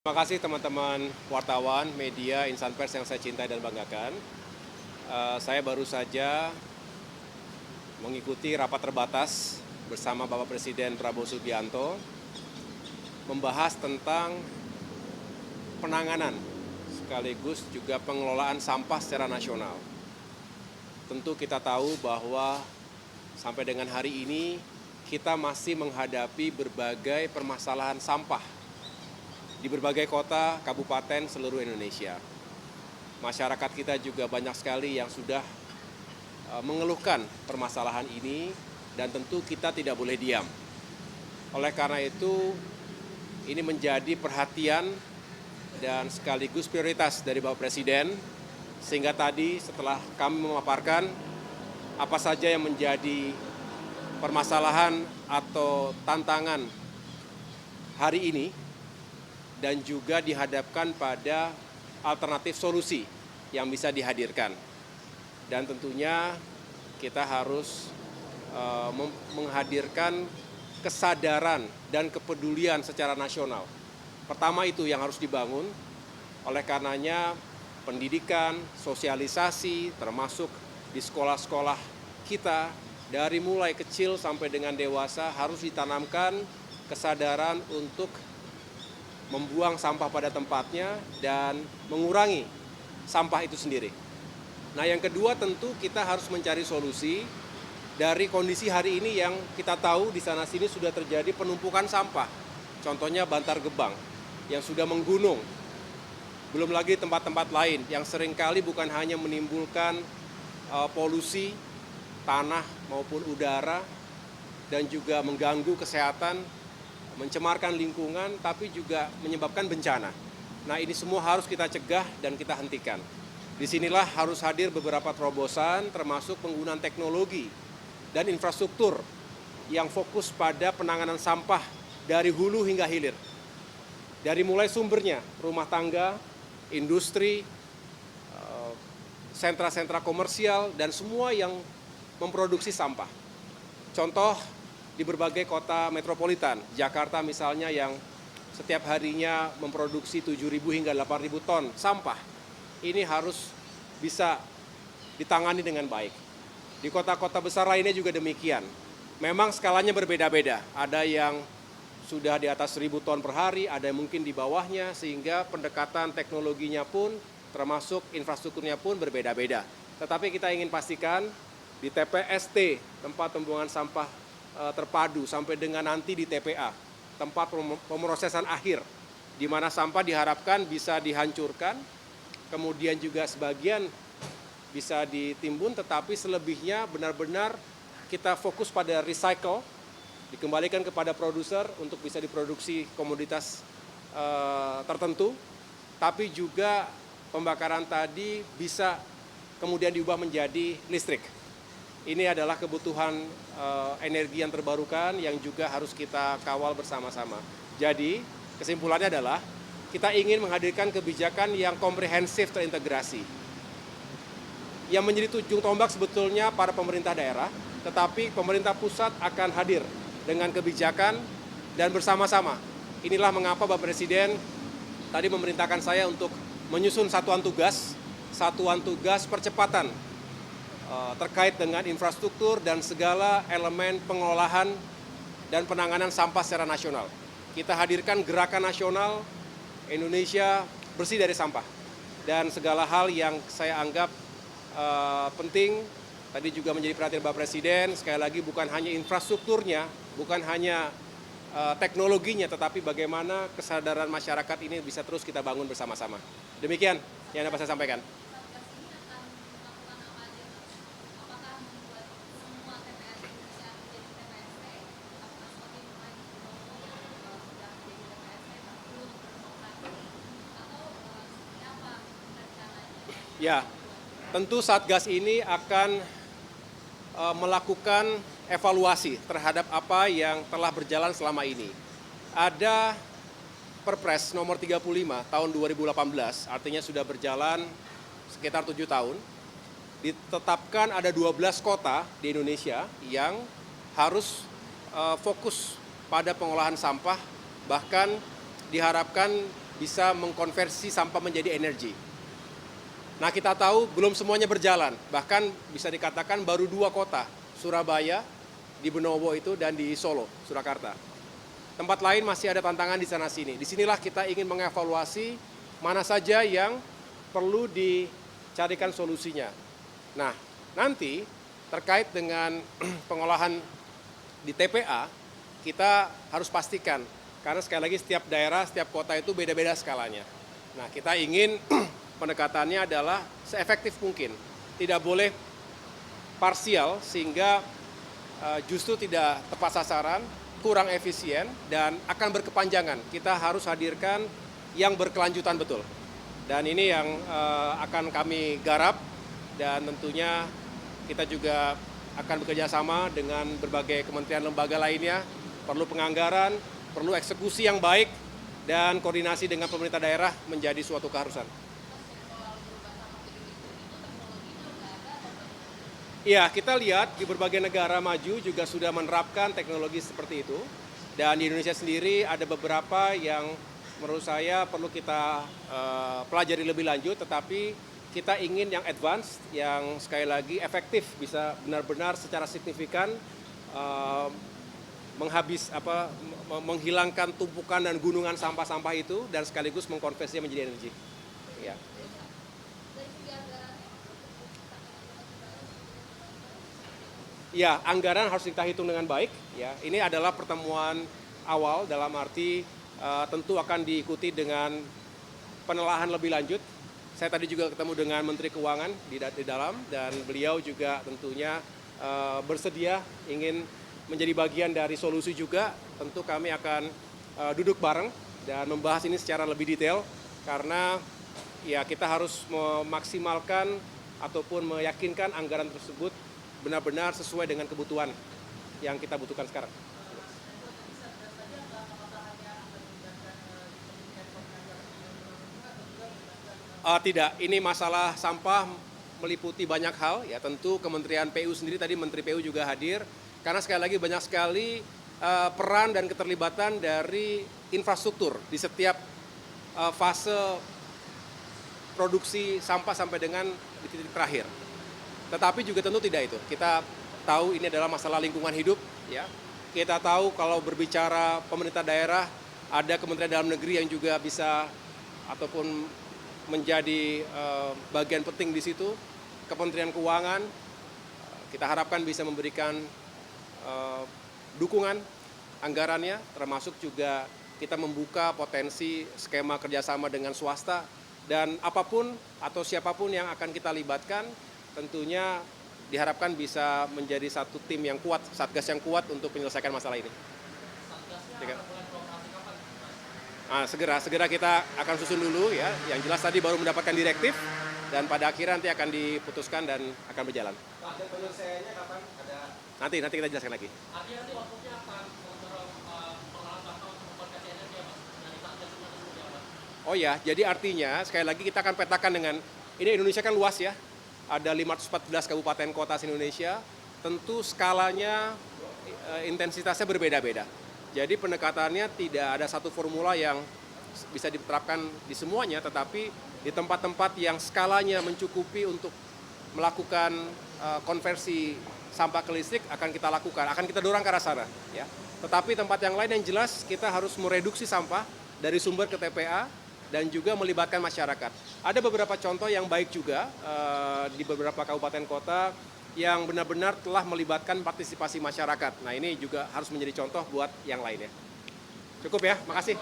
Terima kasih teman-teman wartawan, media, insan pers yang saya cintai dan banggakan. Saya baru saja mengikuti rapat terbatas bersama Bapak Presiden Prabowo Subianto membahas tentang penanganan sekaligus juga pengelolaan sampah secara nasional. Tentu kita tahu bahwa sampai dengan hari ini kita masih menghadapi berbagai permasalahan sampah di berbagai kota, kabupaten, seluruh Indonesia. Masyarakat kita juga banyak sekali yang sudah mengeluhkan permasalahan ini dan tentu kita tidak boleh diam. Oleh karena itu, ini menjadi perhatian dan sekaligus prioritas dari Bapak Presiden, sehingga tadi setelah kami memaparkan apa saja yang menjadi permasalahan atau tantangan hari ini, dan juga dihadapkan pada alternatif solusi yang bisa dihadirkan. Dan tentunya kita harus menghadirkan kesadaran dan kepedulian secara nasional. Pertama itu yang harus dibangun, oleh karenanya pendidikan, sosialisasi, termasuk di sekolah-sekolah kita, dari mulai kecil sampai dengan dewasa harus ditanamkan kesadaran untuk membuang sampah pada tempatnya dan mengurangi sampah itu sendiri. Nah, yang kedua tentu kita harus mencari solusi dari kondisi hari ini yang kita tahu di sana-sini sudah terjadi penumpukan sampah. Contohnya Bantar Gebang yang sudah menggunung. Belum lagi tempat-tempat lain yang seringkali bukan hanya menimbulkan polusi tanah maupun udara dan juga mengganggu kesehatan, mencemarkan lingkungan, tapi juga menyebabkan bencana. Nah, ini semua harus kita cegah dan kita hentikan. Disinilah harus hadir beberapa terobosan, termasuk penggunaan teknologi dan infrastruktur yang fokus pada penanganan sampah dari hulu hingga hilir. Dari mulai sumbernya, rumah tangga, industri, sentra-sentra komersial, dan semua yang memproduksi sampah. Contoh, di berbagai kota metropolitan, Jakarta misalnya yang setiap harinya memproduksi 7.000 hingga 8.000 ton sampah, ini harus bisa ditangani dengan baik. Di kota-kota besar lainnya juga demikian. Memang skalanya berbeda-beda, ada yang sudah di atas 1.000 ton per hari, ada yang mungkin di bawahnya, sehingga pendekatan teknologinya pun, termasuk infrastrukturnya pun berbeda-beda. Tetapi kita ingin pastikan di TPST, tempat pembuangan sampah terpadu, sampai dengan nanti di TPA, tempat pemrosesan akhir, di mana sampah diharapkan bisa dihancurkan, kemudian juga sebagian bisa ditimbun, tetapi selebihnya benar-benar kita fokus pada recycle, dikembalikan kepada produser untuk bisa diproduksi komoditas tertentu, tapi juga pembakaran tadi bisa kemudian diubah menjadi listrik. Ini adalah kebutuhan energi yang terbarukan yang juga harus kita kawal bersama-sama. Jadi, kesimpulannya adalah kita ingin menghadirkan kebijakan yang komprehensif terintegrasi. Yang menjadi ujung tombak sebetulnya para pemerintah daerah, tetapi pemerintah pusat akan hadir dengan kebijakan dan bersama-sama. Inilah mengapa Bapak Presiden tadi memerintahkan saya untuk menyusun satuan tugas percepatan terkait dengan infrastruktur dan segala elemen pengolahan dan penanganan sampah secara nasional. Kita hadirkan gerakan nasional Indonesia bersih dari sampah. Dan segala hal yang saya anggap penting, tadi juga menjadi perhatian Bapak Presiden, sekali lagi bukan hanya infrastrukturnya, bukan hanya teknologinya, tetapi bagaimana kesadaran masyarakat ini bisa terus kita bangun bersama-sama. Demikian yang dapat saya sampaikan. Ya, tentu Satgas ini akan melakukan evaluasi terhadap apa yang telah berjalan selama ini. Ada Perpres nomor 35 tahun 2018, artinya sudah berjalan sekitar 7 tahun. Ditetapkan ada 12 kota di Indonesia yang harus fokus pada pengolahan sampah, bahkan diharapkan bisa mengkonversi sampah menjadi energi. Nah, kita tahu belum semuanya berjalan, bahkan bisa dikatakan baru 2 kota, Surabaya, di Benowo itu, dan di Solo, Surakarta. Tempat lain masih ada tantangan di sana-sini. Disinilah kita ingin mengevaluasi mana saja yang perlu dicarikan solusinya. Nah, nanti terkait dengan pengolahan di TPA, kita harus pastikan, karena sekali lagi setiap daerah, setiap kota itu beda-beda skalanya. Nah, kita ingin pendekatannya adalah seefektif mungkin. Tidak boleh parsial sehingga justru tidak tepat sasaran, kurang efisien, dan akan berkepanjangan. Kita harus hadirkan yang berkelanjutan betul. Dan ini yang akan kami garap, dan tentunya kita juga akan bekerja sama dengan berbagai kementerian lembaga lainnya. Perlu penganggaran, perlu eksekusi yang baik, dan koordinasi dengan pemerintah daerah menjadi suatu keharusan. Iya, kita lihat di berbagai negara maju juga sudah menerapkan teknologi seperti itu. Dan di Indonesia sendiri ada beberapa yang menurut saya perlu kita pelajari lebih lanjut, tetapi kita ingin yang advance, yang sekali lagi efektif, bisa benar-benar secara signifikan menghilangkan tumpukan dan gunungan sampah-sampah itu, dan sekaligus mengkonversinya menjadi energi. Ya. Ya, anggaran harus kita hitung dengan baik. Ya, ini adalah pertemuan awal, dalam arti tentu akan diikuti dengan penelaahan lebih lanjut. Saya tadi juga ketemu dengan Menteri Keuangan di dalam, dan beliau juga tentunya bersedia ingin menjadi bagian dari solusi juga. Tentu kami akan duduk bareng dan membahas ini secara lebih detail, karena ya kita harus memaksimalkan ataupun meyakinkan anggaran tersebut benar-benar sesuai dengan kebutuhan yang kita butuhkan sekarang. Tidak, ini masalah sampah meliputi banyak hal, ya tentu Kementerian PU sendiri, tadi Menteri PU juga hadir, karena sekali lagi banyak sekali peran dan keterlibatan dari infrastruktur di setiap fase produksi sampah sampai dengan di titik terakhir. Tetapi juga tentu tidak itu. Kita tahu ini adalah masalah lingkungan hidup, ya. Kita tahu kalau berbicara pemerintah daerah, ada Kementerian Dalam Negeri yang juga bisa ataupun menjadi bagian penting di situ. Kementerian Keuangan, kita harapkan bisa memberikan dukungan anggarannya, termasuk juga kita membuka potensi skema kerjasama dengan swasta, dan apapun atau siapapun yang akan kita libatkan, tentunya diharapkan bisa menjadi satu tim yang kuat, satgas yang kuat untuk menyelesaikan masalah ini. Nah, segera kita akan susun dulu, ya. Yang jelas tadi baru mendapatkan direktif, dan pada akhirnya nanti akan diputuskan dan akan berjalan. Penyelesaiannya kapan? Nanti kita jelaskan lagi. Artinya nanti waktunya akan pengolahan sampah untuk mengkonversi energi, ya, Mas? Dari satgas itu seperti apa? Oh ya, jadi artinya sekali lagi kita akan petakan dengan, ini Indonesia kan luas, ya. Ada 514 kabupaten kota se-Indonesia, tentu skalanya, intensitasnya berbeda-beda. Jadi pendekatannya tidak ada satu formula yang bisa diterapkan di semuanya, tetapi di tempat-tempat yang skalanya mencukupi untuk melakukan konversi sampah ke listrik akan kita lakukan, akan kita dorong ke arah sana. Ya. Tetapi tempat yang lain yang jelas kita harus mereduksi sampah dari sumber ke TPA, dan juga melibatkan masyarakat. Ada beberapa contoh yang baik juga di beberapa kabupaten kota yang benar-benar telah melibatkan partisipasi masyarakat. Nah, ini juga harus menjadi contoh buat yang lainnya. Cukup ya, makasih.